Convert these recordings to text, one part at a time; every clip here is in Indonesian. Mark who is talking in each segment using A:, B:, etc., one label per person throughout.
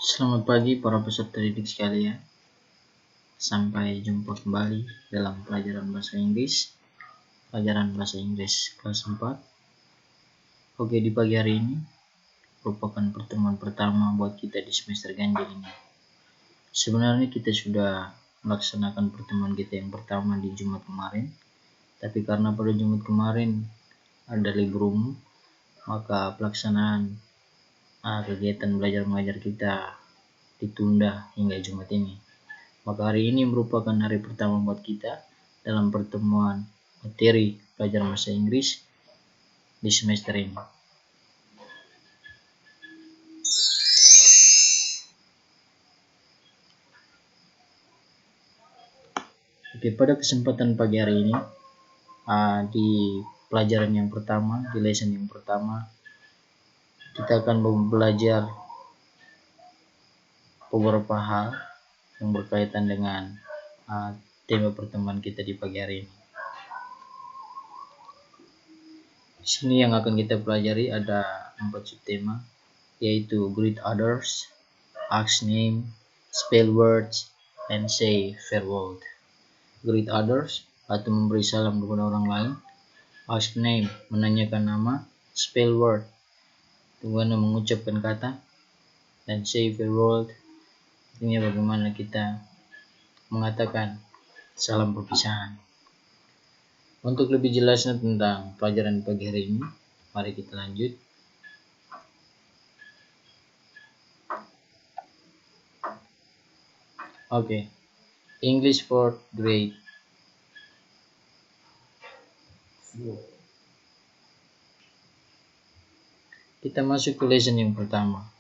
A: Selamat pagi para peserta didik sekalian. Sampai jumpa kembali dalam pelajaran bahasa Inggris kelas 4. Oke, di pagi hari ini merupakan pertemuan pertama buat kita di semester ganjil ini. Sebenarnya kita sudah melaksanakan pertemuan kita yang pertama di Jumat kemarin, tapi karena pada Jumat kemarin ada libur umum, maka pelaksanaan kegiatan belajar mengajar kita ditunda hingga Jumat ini. Maka hari ini merupakan hari pertama buat kita dalam pertemuan materi pelajaran bahasa Inggris di semester ini. Oke, pada kesempatan pagi hari ini di pelajaran yang pertama, di lesson yang pertama, kita akan belajar beberapa hal yang berkaitan dengan tema pertemuan kita di pagi hari ini. Di sini yang akan kita pelajari ada 4 subtema, yaitu greet others, ask name, spell words, and say farewell. Greet others atau memberi salam kepada orang lain, ask name menanyakan nama, spell word bagaimana mengucapkan kata, dan say farewell artinya bagaimana kita mengatakan salam perpisahan. Untuk lebih jelasnya tentang pelajaran pagi hari ini, mari kita lanjut. Oke, English for grade 4. Kita masuk ke lesson yang pertama.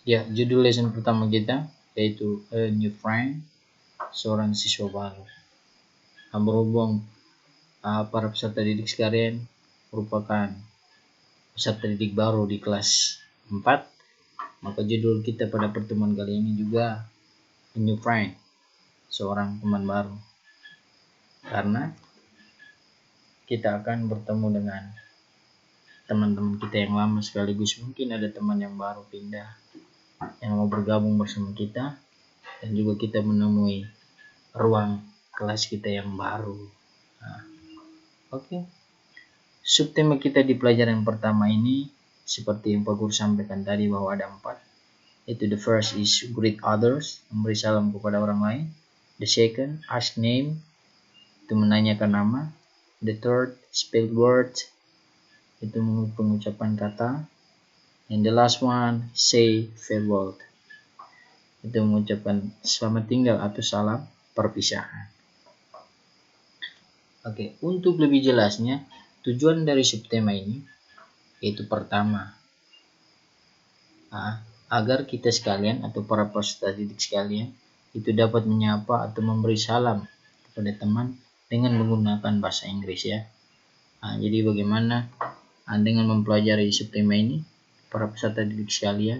A: Ya, judul lesson pertama kita yaitu A New Friend, seorang siswa baru. Berhubung para peserta didik sekalian merupakan peserta didik baru di kelas 4, maka judul kita pada pertemuan kali ini juga A New Friend, seorang teman baru. Karena kita akan bertemu dengan teman-teman kita yang lama, sekaligus mungkin ada teman yang baru pindah yang mau bergabung bersama kita, dan juga kita menemui ruang kelas kita yang baru. Oke. Subtema kita di pelajaran pertama ini seperti yang Pak Guru sampaikan tadi bahwa ada 4. Itu the first is greet others, memberi salam kepada orang lain. The second, ask name, itu menanyakan nama. The third, spell words, itu pengucapan kata. And the last one, say farewell, itu mengucapkan selamat tinggal atau salam perpisahan. Oke, untuk lebih jelasnya, tujuan dari subtema ini yaitu pertama, agar kita sekalian atau para peserta didik sekalian itu dapat menyapa atau memberi salam kepada teman dengan menggunakan bahasa Inggris ya. Jadi bagaimana dengan mempelajari subtema ini, para peserta didik sekalian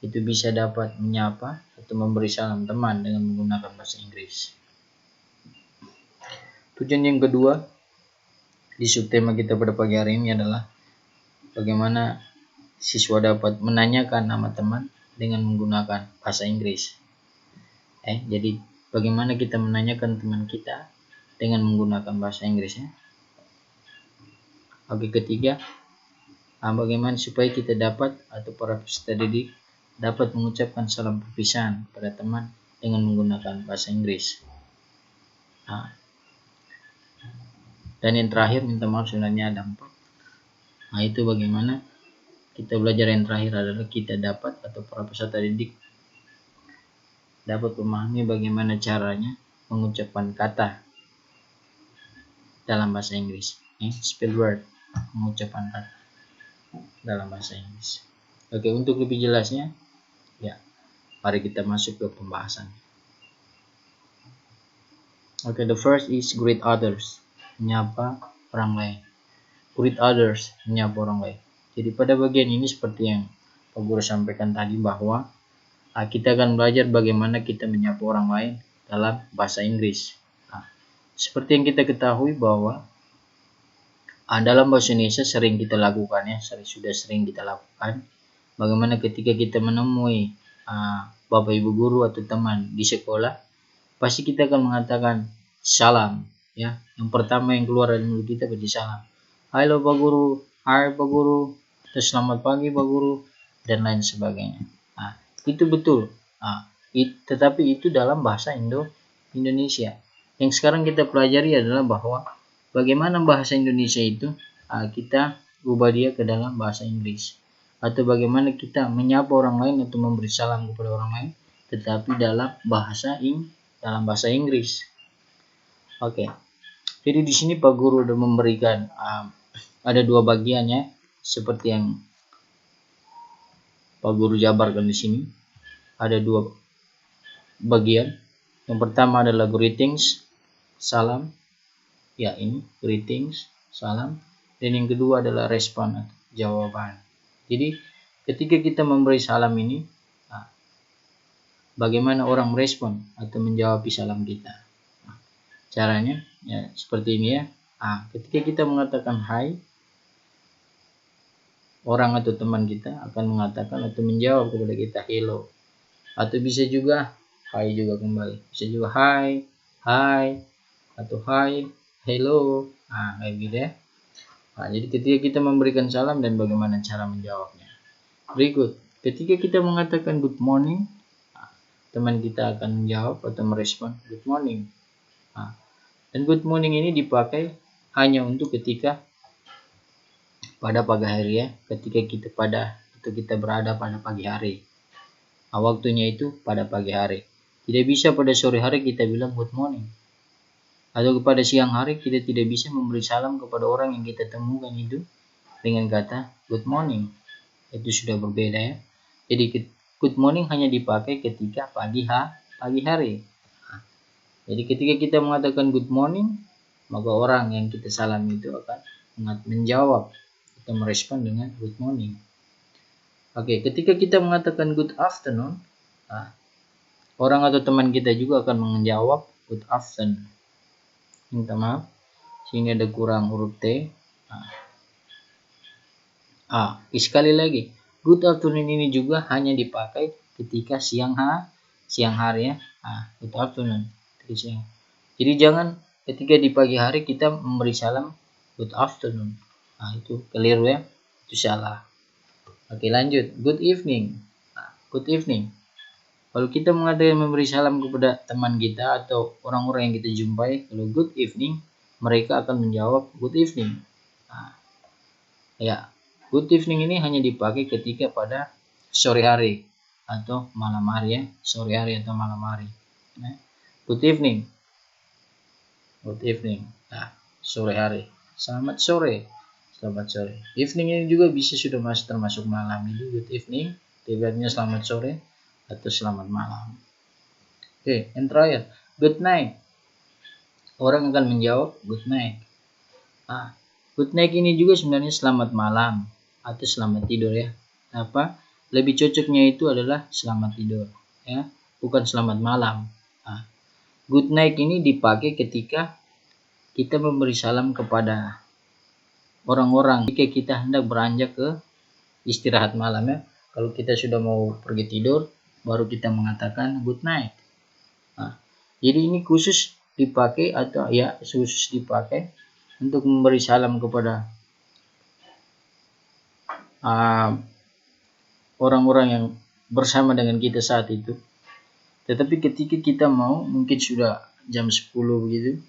A: itu bisa dapat menyapa atau memberi salam teman dengan menggunakan bahasa Inggris. Tujuan yang kedua di subtema kita pada pagi hari ini adalah bagaimana siswa dapat menanyakan nama teman dengan menggunakan bahasa Inggris. Jadi bagaimana kita menanyakan teman kita dengan menggunakan bahasa Inggris ya. Oke, ketiga, bagaimana supaya kita dapat atau para peserta didik dapat mengucapkan salam perpisahan pada teman dengan menggunakan bahasa Inggris. Dan yang terakhir, minta maaf sebenarnya ada 4. Itu bagaimana kita belajar yang terakhir adalah kita dapat atau para peserta didik dapat memahami bagaimana caranya mengucapkan kata dalam bahasa Inggris. Spell word, mengucapkan kata dalam bahasa Inggris. Oke, untuk lebih jelasnya, ya, mari kita masuk ke pembahasan. Oke, the first is greet others, menyapa orang lain. Greet others, menyapa orang lain. Jadi pada bagian ini seperti yang Pak Guru sampaikan tadi bahwa kita akan belajar bagaimana kita menyapa orang lain dalam bahasa Inggris. Seperti yang kita ketahui bahwa dalam bahasa Indonesia sering kita lakukan ya, sudah sering kita lakukan Bagaimana ketika kita menemui bapak ibu guru atau teman di sekolah, pasti kita akan mengatakan salam, ya. Yang pertama yang keluar dari mulut kita pasti salam. Halo Pak Guru, hai Pak Guru, terus selamat pagi Pak Guru, dan lain sebagainya. Nah, itu betul. Tetapi itu dalam bahasa Indonesia. Yang sekarang kita pelajari adalah bahwa bagaimana bahasa Indonesia itu kita ubah dia ke dalam bahasa Inggris, atau bagaimana kita menyapa orang lain atau memberi salam kepada orang lain, tetapi dalam bahasa Inggris. Oke. Jadi di sini Pak Guru sudah memberikan ada dua bagiannya, seperti yang Pak Guru jabarkan di sini. Ada dua bagian. Yang pertama adalah greetings, salam. Ya, ini greetings, salam. Dan yang kedua adalah respon, jawaban. Jadi ketika kita memberi salam ini, bagaimana orang merespon atau menjawab salam kita. Caranya ya seperti ini ya. Ketika kita mengatakan hai, orang atau teman kita akan mengatakan atau menjawab kepada kita hello. Atau bisa juga hai juga kembali. Bisa juga hai, atau hai, hello. Kayak gitu ya. Jadi ketika kita memberikan salam dan bagaimana cara menjawabnya. Berikut, ketika kita mengatakan good morning, teman kita akan menjawab atau merespon good morning. Dan good morning ini dipakai hanya untuk ketika pada pagi hari ya, ketika kita berada pada pagi hari. Waktunya itu pada pagi hari. Tidak bisa pada sore hari kita bilang good morning. Atau kepada siang hari kita tidak bisa memberi salam kepada orang yang kita temukan itu dengan kata good morning. Itu sudah berbeda ya. Jadi good morning hanya dipakai ketika pagi hari. Jadi ketika kita mengatakan good morning, maka orang yang kita salam itu akan menjawab atau merespon dengan good morning. Oke, ketika kita mengatakan good afternoon, orang atau teman kita juga akan menjawab good afternoon. Minta maaf, sini ada kurang huruf T. Sekali lagi, good afternoon ini juga hanya dipakai ketika siang hari ya. Good afternoon. Jadi jangan ketika di pagi hari kita memberi salam good afternoon. Itu keliru ya, itu salah. Oke, lanjut. Good evening. Good evening. Kalau kita mengatakan memberi salam kepada teman kita atau orang-orang yang kita jumpai, kalau good evening, mereka akan menjawab good evening. Ya, good evening ini hanya dipakai ketika pada sore hari atau malam hari ya, sore hari atau malam hari. Good evening. Good evening. Sore hari. Selamat sore. Evening ini juga bisa sudah termasuk malam. Itu good evening. Tiba-tiba selamat sore atau selamat malam. Oke, yang terakhir, good night. Orang akan menjawab good night. Good night ini juga sebenarnya selamat malam atau selamat tidur ya. Lebih cocoknya itu adalah selamat tidur ya, bukan selamat malam. Good night ini dipakai ketika kita memberi salam kepada orang-orang jika kita hendak beranjak ke istirahat malam ya. Kalau kita sudah mau pergi tidur, baru kita mengatakan good night. Jadi ini khusus dipakai untuk memberi salam kepada orang-orang yang bersama dengan kita saat itu. Tetapi ketika kita mau, mungkin sudah jam 10 begitu,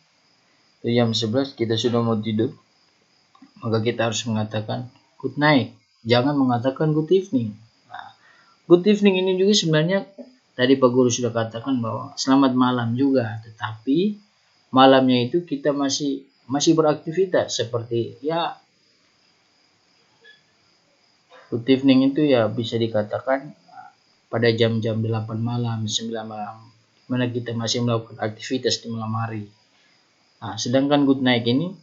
A: atau jam 11 kita sudah mau tidur, maka kita harus mengatakan good night. Jangan mengatakan good evening. Good evening ini juga sebenarnya tadi Pak Guru sudah katakan bahwa selamat malam juga, tetapi malamnya itu kita masih beraktivitas seperti ya, good evening itu ya bisa dikatakan pada jam-jam 8 malam, 9 malam, mana kita masih melakukan aktivitas di malam hari. Sedangkan good night ini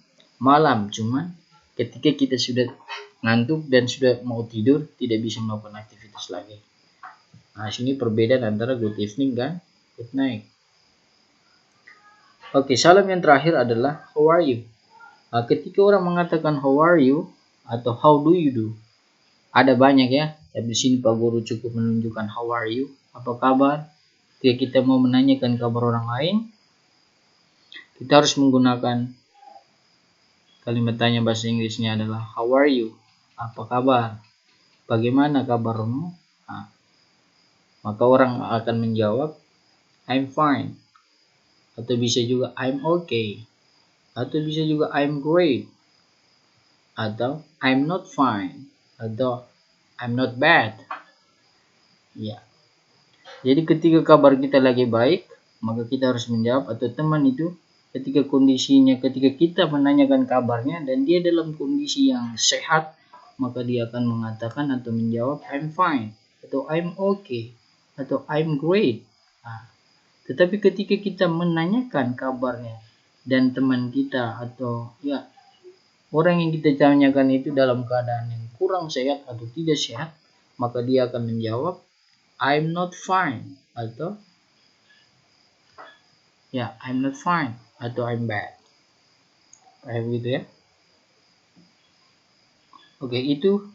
A: malam, cuman ketika kita sudah ngantuk dan sudah mau tidur, tidak bisa melakukan aktivitas lagi. Sini perbedaan antara good evening dan good night. Oke, salam yang terakhir adalah how are you. Ketika orang mengatakan how are you atau how do you do, ada banyak ya. Tapi di sini Pak Guru cukup menunjukkan how are you, apa kabar. Ketika kita mau menanyakan kabar orang lain, kita harus menggunakan kalimat tanya bahasa Inggrisnya adalah how are you, apa kabar, bagaimana kabarmu. Nah, maka orang akan menjawab I'm fine, atau bisa juga I'm okay, atau bisa juga I'm great, atau I'm not fine, atau I'm not bad. Ya. Jadi ketika kabar kita lagi baik, maka kita harus menjawab, atau teman itu ketika kita menanyakan kabarnya dan dia dalam kondisi yang sehat, maka dia akan mengatakan atau menjawab I'm fine, atau I'm okay, atau I'm great. Nah, tetapi ketika kita menanyakan kabarnya dan teman kita atau orang yang kita tanyakan itu dalam keadaan yang kurang sehat atau tidak sehat, maka dia akan menjawab I'm not fine, atau I'm not fine, atau I'm bad. Kayak begitu ya. Oke, itu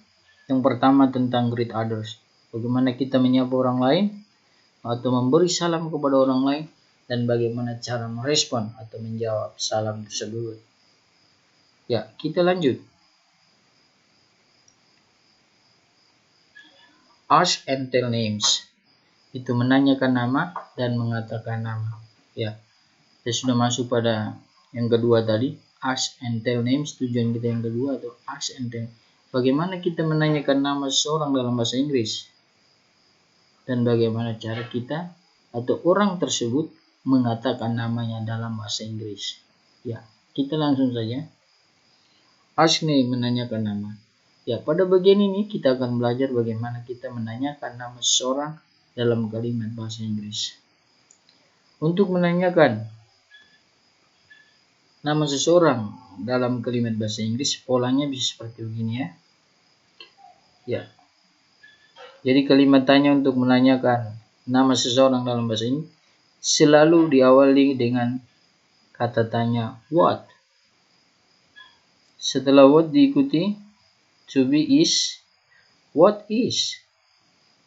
A: yang pertama tentang greet others. Bagaimana kita menyapa orang lain atau memberi salam kepada orang lain, dan bagaimana cara merespon atau menjawab salam tersebut. Ya, kita lanjut. Ask and tell names. Itu menanyakan nama dan mengatakan nama. Ya, saya sudah masuk pada yang kedua tadi. Ask and tell names. Tujuan kita yang kedua atau ask and tell. Bagaimana kita menanyakan nama seseorang dalam bahasa Inggris, dan bagaimana cara kita atau orang tersebut mengatakan namanya dalam bahasa Inggris. Ya, kita langsung saja. Ask name, menanyakan nama. Ya, pada bagian ini kita akan belajar bagaimana kita menanyakan nama seseorang dalam kalimat bahasa Inggris. Untuk menanyakan nama seseorang dalam kalimat bahasa Inggris, polanya bisa seperti begini ya. Ya. Jadi kalimat tanya untuk menanyakan nama seseorang dalam bahasa Inggris selalu diawali dengan kata tanya what. Setelah what diikuti to be is, what is.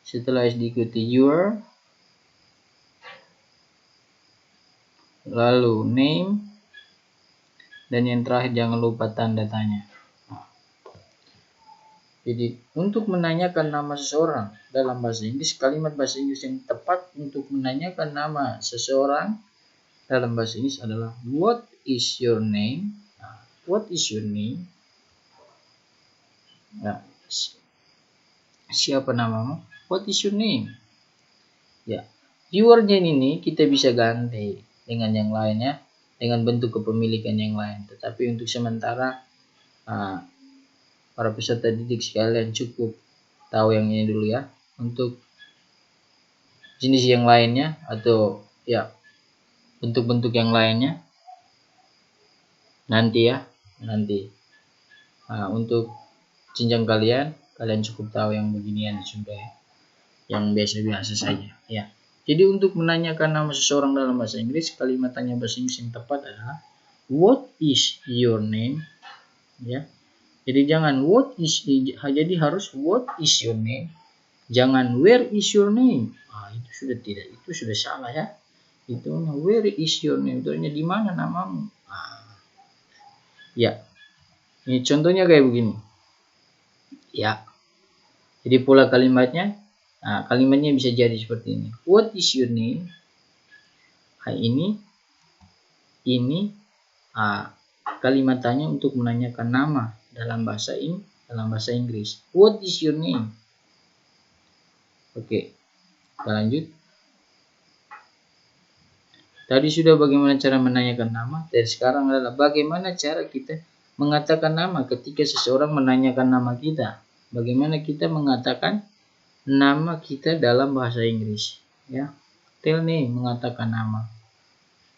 A: Setelah is diikuti your, lalu name, dan yang terakhir jangan lupa tanda tanya. Jadi untuk menanyakan nama seseorang dalam bahasa Inggris, kalimat bahasa Inggris yang tepat untuk menanyakan nama seseorang dalam bahasa Inggris adalah what is your name. What is your name? Nah, siapa namamu? What is your name? Ya, your name ini kita bisa ganti dengan yang lainnya, dengan bentuk kepemilikan yang lain. Tetapi untuk sementara para peserta didik sekalian cukup tahu yang ini dulu ya. Untuk jenis yang lainnya atau bentuk-bentuk yang lainnya nanti. Untuk jenjang kalian cukup tahu yang beginian sudah ya, yang biasa-biasa saja ya. Jadi untuk menanyakan nama seseorang dalam bahasa Inggris, kalimat tanya bahasa Inggris yang tepat adalah what is your name ya. Jadi jangan jadi harus what is your name, jangan where is your name. Itu sudah salah ya. Itu where is your name, itu di mana namamu. Ya, ini contohnya kayak begini ya. Jadi pola kalimatnya, kalimatnya bisa jadi seperti ini. What is your name? Ini kalimat tanya untuk menanyakan nama dalam bahasa Inggris. What is your name? Oke, kita lanjut. Tadi sudah bagaimana cara menanyakan nama. Dari sekarang adalah bagaimana cara kita mengatakan nama ketika seseorang menanyakan nama kita. Bagaimana kita mengatakan nama kita dalam bahasa Inggris. Ya, tell name, mengatakan nama.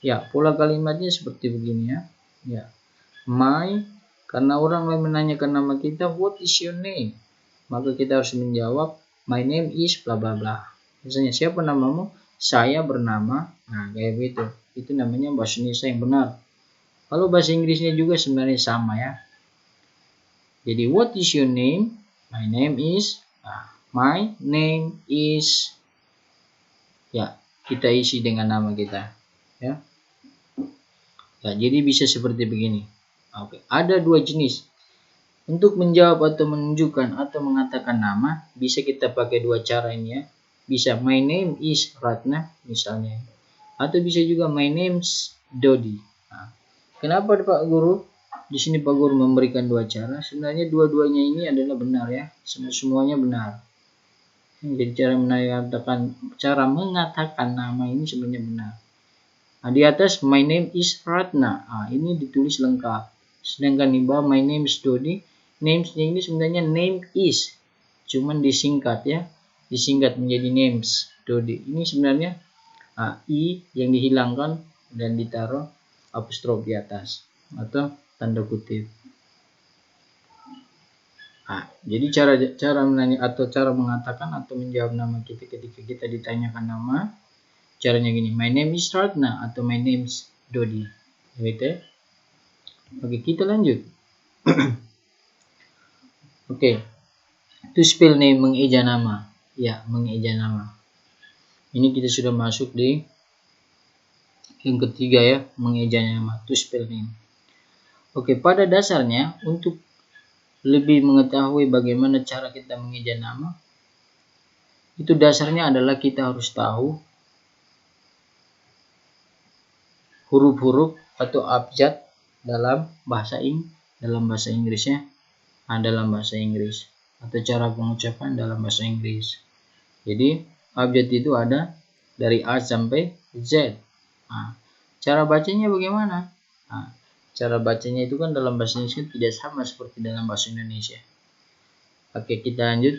A: Ya, pola kalimatnya seperti begini ya. Ya, my, karena orang lain menanyakan nama kita, what is your name? Maka kita harus menjawab, my name is bla bla bla. Misalnya, siapa namamu? Saya bernama. Nah, kayak begitu. Itu namanya bahasa Indonesia yang benar. Kalau bahasa Inggrisnya juga sebenarnya sama ya. Jadi, what is your name? My name is. My name is, ya kita isi dengan nama kita, ya. Ya, jadi bisa seperti begini. Oke, ada dua jenis. Untuk menjawab atau menunjukkan atau mengatakan nama, bisa kita pakai dua cara ini ya. Bisa my name is Ratna misalnya. Atau bisa juga my name's Dodi. Nah, kenapa Pak Guru? Di sini Pak Guru memberikan dua cara. Sebenarnya dua-duanya ini adalah benar ya. Semuanya benar. Jadi cara mengatakan nama ini sebenarnya benar. Nah, di atas my name is Ratna. Nah, ini ditulis lengkap. Sedangkan di bawah my name is Dodi. Names-nya ini sebenarnya name is. Cuman disingkat ya. Disingkat menjadi names Dodi. Ini sebenarnya i yang dihilangkan dan ditaruh apostrof di atas atau tanda kutip. Jadi cara menanya atau cara mengatakan atau menjawab nama kita ketika kita ditanyakan nama, caranya gini, my name is Ratna atau my name is Dodi. Gitu. Oke, kita lanjut. Oke. To spell name, mengeja nama. Ya, mengeja nama. Ini kita sudah masuk di yang ketiga ya, mengeja nama, to spell name. Oke, pada dasarnya untuk lebih mengetahui bagaimana cara kita mengeja nama, itu dasarnya adalah kita harus tahu huruf-huruf atau abjad dalam bahasa Inggris ya. Dalam bahasa Inggris atau cara pengucapan dalam bahasa Inggris. Jadi abjad itu ada dari A sampai Z. Cara bacanya bagaimana? Cara bacanya itu kan dalam bahasa Indonesia tidak sama seperti dalam bahasa Indonesia. Oke, kita lanjut.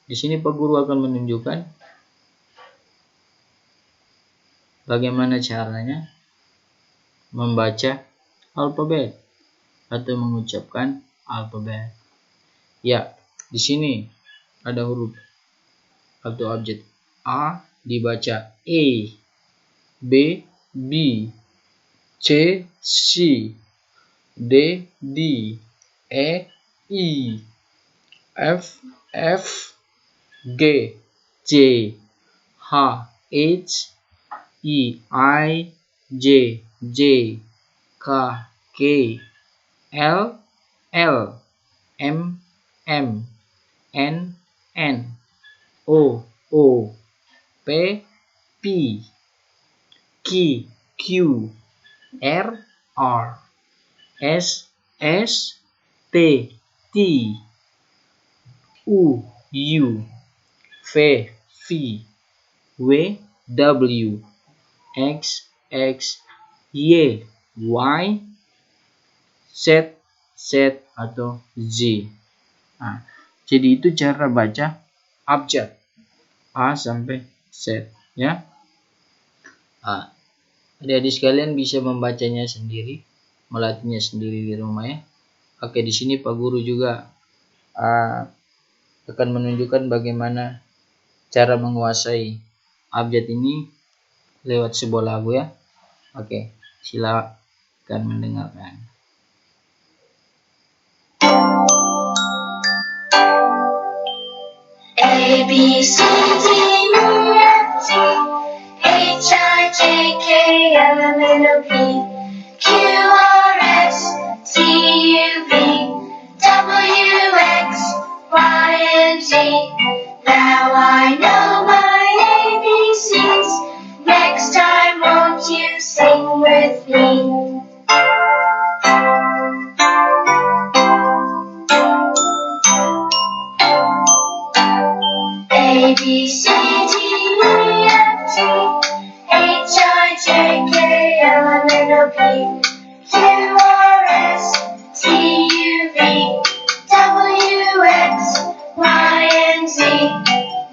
A: Di sini Pak Guru akan menunjukkan bagaimana caranya membaca alfabet atau mengucapkan alfabet. Ya, di sini ada huruf atau abjad A dibaca E, B, B, C, C, D, D, E, I, F, F, G, J, H, H, I, I, J, J, K, K, L, L, M, M, N, N, O, O, P, P, Q, Q, R, R, S, S, T, T, U, U, V, V, W, W, X, X, Y, Y, Z, Z atau Z. Jadi itu cara baca abjad A sampai Z ya. Adik-adik sekalian bisa membacanya sendiri, melatihnya sendiri di rumah ya. Oke, di sini Pak Guru juga akan menunjukkan bagaimana cara menguasai abjad ini lewat sebuah lagu ya. Oke, silakan mendengarkan.
B: A B C D E F G H I J K L M N O P Q R S T U V W X Y and Z. Now I know my ABCs. Next time won't you sing with me? A B C D E F G H I J K L M N O P Q R S T U V W X Y and Z.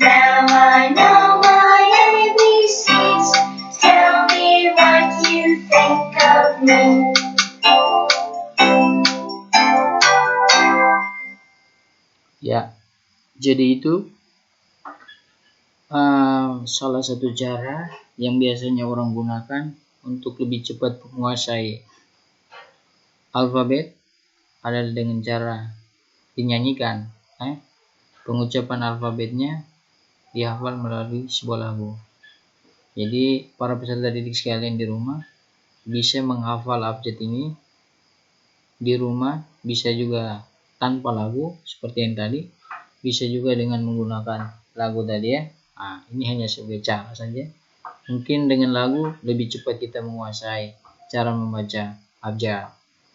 B: Now I know my ABCs. Tell me what you think of me.
A: Ya, jadi itu salah satu cara yang biasanya orang gunakan untuk lebih cepat menguasai alfabet adalah dengan cara dinyanyikan pengucapan alfabetnya dihafal melalui sebuah lagu. Jadi para peserta didik sekalian di rumah bisa menghafal abjad ini di rumah, bisa juga tanpa lagu seperti yang tadi, bisa juga dengan menggunakan lagu tadi ya. Ini hanya sebagai cara saja. Mungkin dengan lagu lebih cepat kita menguasai cara membaca abjad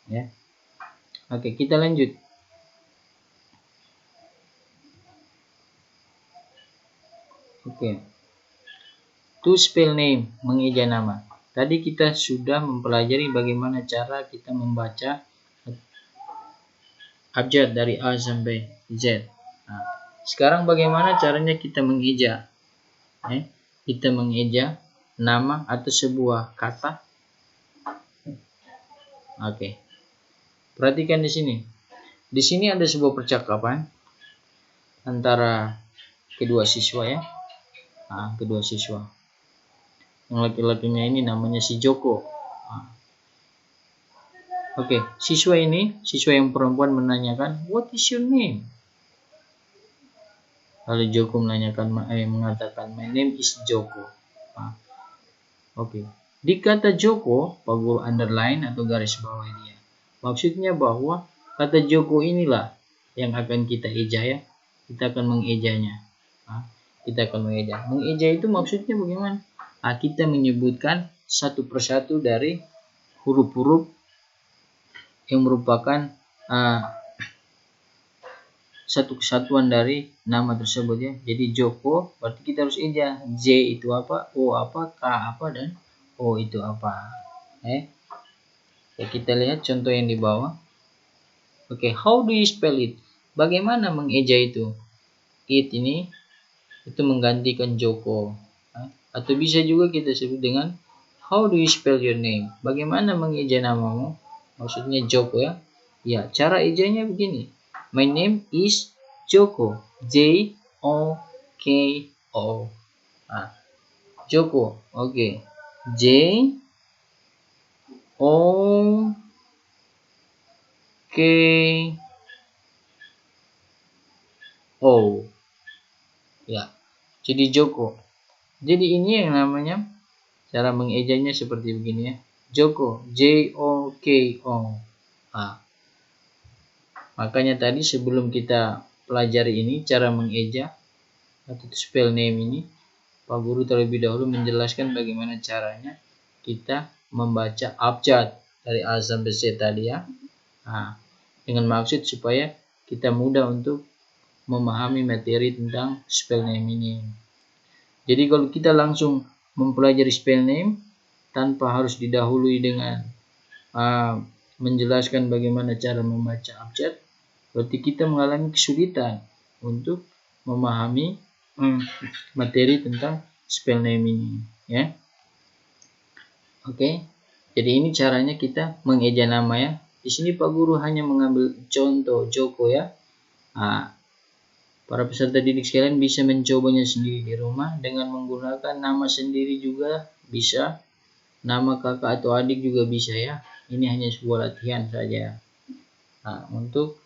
A: ya. Oke, kita lanjut. Oke. To spell name, mengeja nama. Tadi kita sudah mempelajari bagaimana cara kita membaca abjad dari A sampai Z. Sekarang bagaimana caranya kita mengeja? Kita mengeja nama atau sebuah kata. Oke. Perhatikan di sini. Di sini ada sebuah percakapan antara kedua siswa ya. Kedua siswa. Yang laki-lakinya ini namanya si Joko. Oke, siswa yang perempuan menanyakan, "What is your name?" Lalu Joko mengatakan, "My name is Joko." Oke. Di kata Joko, Pak Guru underline atau garis bawah dia. Maksudnya bahwa kata Joko inilah yang akan kita eja ya. Kita akan mengejanya. Kita akan mengeja. Mengeja itu maksudnya bagaimana? Kita menyebutkan satu persatu dari huruf-huruf yang merupakan satu kesatuan dari nama tersebut ya. Jadi Joko berarti kita harus eja. J itu apa, O apa, K apa, dan O itu apa. Ya, kita lihat contoh yang di bawah. Oke, how do you spell it? Bagaimana mengeja itu? It ini itu menggantikan Joko. Atau bisa juga kita sebut dengan how do you spell your name? Bagaimana mengeja namamu? Maksudnya Joko ya. Ya, cara ejanya begini. My name is Joko. J O K O. Joko. Oke. J O K O. Ya. Jadi Joko. Jadi ini yang namanya cara mengejanya seperti begini ya. Joko. J O K O. Makanya tadi sebelum kita pelajari ini cara mengeja atau spell name ini, Pak Guru terlebih dahulu menjelaskan bagaimana caranya kita membaca abjad dari A sampai Z tadi ya. Dengan maksud supaya kita mudah untuk memahami materi tentang spell name ini. Jadi kalau kita langsung mempelajari spell name tanpa harus didahului dengan menjelaskan bagaimana cara membaca abjad, berarti kita mengalami kesulitan untuk memahami materi tentang spell name ini ya. Oke. Jadi ini caranya kita mengeja nama ya. Di sini Pak Guru hanya mengambil contoh Joko ya. Para peserta didik sekalian bisa mencobanya sendiri di rumah dengan menggunakan nama sendiri juga bisa. Nama kakak atau adik juga bisa ya. Ini hanya sebuah latihan saja. Untuk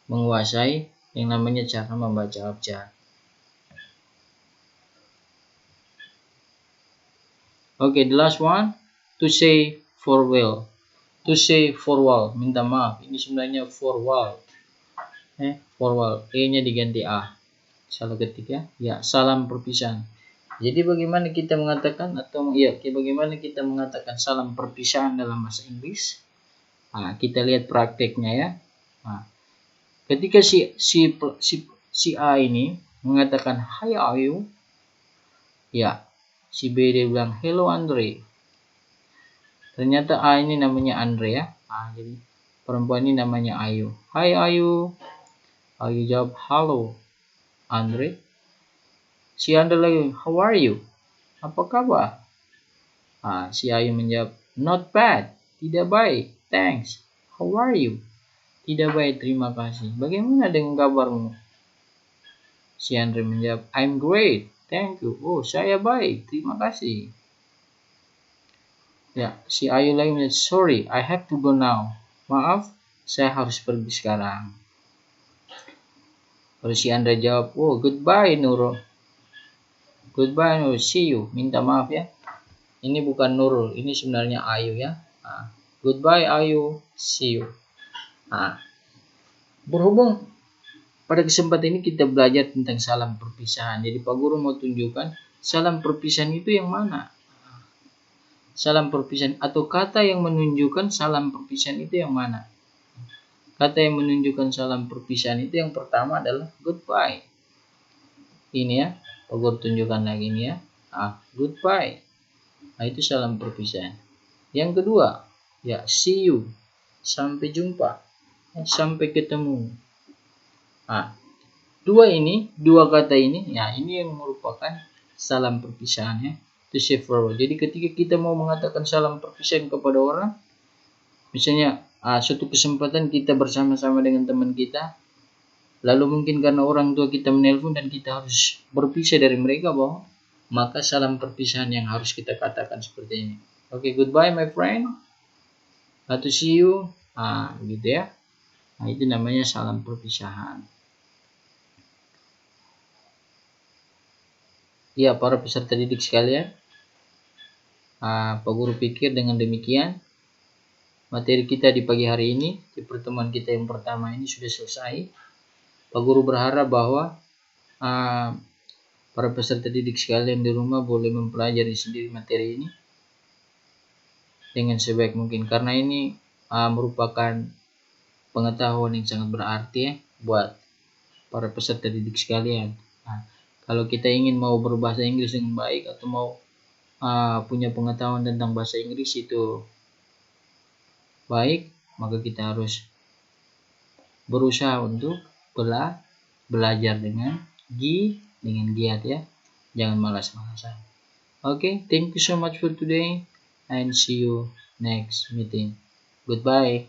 A: menguasai yang namanya cara membaca abjad. Okay, the last one, to say farewell. To say farewell, minta maaf. Ini sebenarnya farewell. Farewell, E-nya diganti A. Salah ketik ya. Ya, salam perpisahan. Jadi bagaimana kita mengatakan bagaimana kita mengatakan salam perpisahan dalam bahasa Inggris? Kita lihat prakteknya ya. Ketika si A ini mengatakan hi Ayu, ya si B dia bilang hello Andre. Ternyata A ini namanya Andre ya. Jadi perempuan ini namanya Ayu. Hai Ayu. Ayu jawab halo Andre. Si Andre lagi, how are you? Apa kabar? Si Ayu menjawab not bad, tidak baik, thanks. How are you? Tidak baik, terima kasih. Bagaimana dengan kabarmu? Si Andre menjawab, I'm great, thank you. Oh, saya baik, terima kasih. Ya, si Ayu lagi menjawab, sorry, I have to go now. Maaf, saya harus pergi sekarang. Kalau si Andra jawab, oh goodbye Nurul. Goodbye Nurul, see you. Minta maaf ya. Ini bukan Nurul, ini sebenarnya Ayu ya. Nah, goodbye Ayu, see you. Nah, berhubung pada kesempatan ini kita belajar tentang salam perpisahan. Jadi Pak Guru mau tunjukkan salam perpisahan itu yang mana. Salam perpisahan atau kata yang menunjukkan salam perpisahan itu yang mana. Kata yang menunjukkan salam perpisahan itu yang pertama adalah goodbye. Ini ya, Pak Guru tunjukkan lagi ini ya. Goodbye. Nah, itu salam perpisahan. Yang kedua, ya see you. Sampai jumpa. Sampai ketemu. Dua kata ini, ya ini yang merupakan salam perpisahan ya. To say farewell. Jadi ketika kita mau mengatakan salam perpisahan kepada orang, misalnya suatu kesempatan kita bersama-sama dengan teman kita, lalu mungkin karena orang tua kita menelpon dan kita harus berpisah dari mereka, maka salam perpisahan yang harus kita katakan seperti ini. Oke, goodbye my friend. To see you. Gitu ya. Nah, itu namanya salam perpisahan. Ya, para peserta didik sekalian, Pak Guru pikir dengan demikian materi kita di pagi hari ini, di pertemuan kita yang pertama ini sudah selesai. Pak Guru berharap bahwa para peserta didik sekalian di rumah boleh mempelajari sendiri materi ini dengan sebaik mungkin, karena ini merupakan pengetahuan yang sangat berarti ya buat para peserta didik sekalian. Kalau kita ingin mau berbahasa Inggris dengan baik atau mau punya pengetahuan tentang bahasa Inggris itu baik, maka kita harus berusaha untuk belajar dengan giat ya, jangan malas-malasan. Okay, thank you so much for today and see you next meeting. Goodbye.